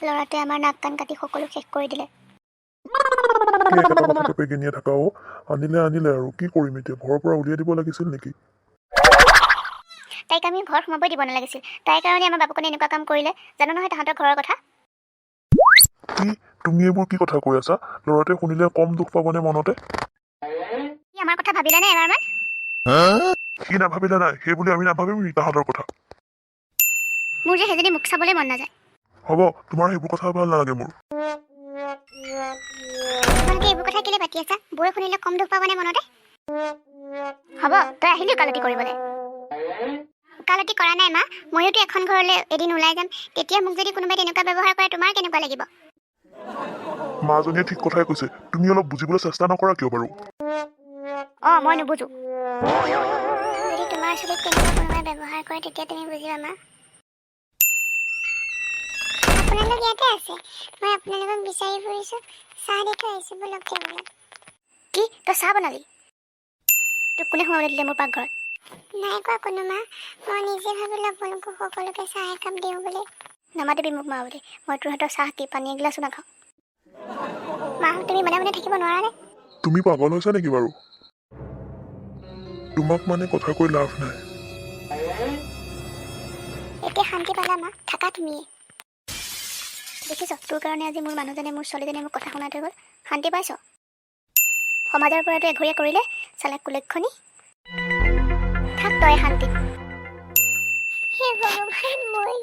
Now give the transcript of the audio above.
ল'ৰাটোৱে আমাৰ নাক কাণ কাটি সকলো শেষ কৰি দিলে। একেটা কথাকে পেগেনিয়ে থাকা আনিলে আৰু কি কৰিম এতিয়া? ঘৰৰ পৰা উলিয়াই দিব লাগিছিল নেকি? তাইক আমি ঘৰত সোমাবই দিব নালাগিছিল। তাইৰ কাৰণে আমাৰ বাপুকনে এনেকুৱা কাম কৰিলে। জানো নহয় তাহাঁতৰ ঘৰৰ কথা। কি তুমি এইবোৰ কি কথা কৈ আছা? ল'ৰাটোৱে শুনিলে কম দুখ পাবনে মনতে? কি আমাৰ কথা ভাবিলানে এবাৰমান? কি নাভাবিলা নাই সেই বুলি আমি নাভাবিম নি তাহাঁতৰ কথা? মোৰ যে সেইজনী মুখ চাবলৈ মন নাযায়। হ'ব, তোমাৰ সেইবোৰ কথা ভাল নালাগে মোৰ। তোমালোকে এইবোৰ কথা কেলে পাতি আছা? বৌয়ে শুনিলে কম দুখ পাবনে মনতে? হ'ব, তই আহিলি ওকালতি কৰিবলৈ। ওকালতি কৰা নাই মা। ময়োতো এখন ঘৰলৈ এদিন ওলাই যাম। তেতিয়া মোক যদি কোনোবাই তেনেকুৱা ব্যৱহাৰ কৰে তোমাৰ কেনেকুৱা লাগিব? মাজনীয়ে ঠিক কথাই কৈছে। তুমি অলপ বুজিবলৈ চেষ্টা নকৰা কিয় বাৰু? মই নুবুজো। যদি তোমাৰ চুলিত তেনেকুৱা কোনোবাই ব্যৱহাৰ কৰে তেতিয়া তুমি বুজিবা মা। আপোনালোক ইয়াতে আছে। মই আপোনালোকক বিচাৰি ফুৰিছো। চাহ দি থৈ আহিছো বলক টেবুলত। কি তই চাহ বনালি? তোক কোনে সোমাবলৈ দিলে মোৰ পাকঘৰত? নাই কোৱা কোনো মা। মই নিজে ভাবিলো আপোনালোকক সকলোকে চাহ একাপ দিওঁ বুলি। নামাতিবি মোক মা বুলি। মই তোৰ হাতৰ চাহ দি পানী এগিলাচো নাখাওঁ। মা তুমি মনে মনে থাকিব নোৱাৰানে? তুমি পাগল হৈছা নেকি বাৰু? তোমাক মানে কথা কৈ লাভ নাই। এতিয়া শান্তি পালা মা? থাকা তুমিয়ে। দেখিছ তোৰ কাৰণে আজি মোৰ মানুহজনে মোৰ ছোৱালীজনে মোক কথা শুনাই থৈ গ'ল। শান্তি পাইছ? সমাজৰ পৰাটো এঘৰীয়া কৰিলে চালে কুলক্ষণী। থাক তই শান্তি। হে ভগৱান, মই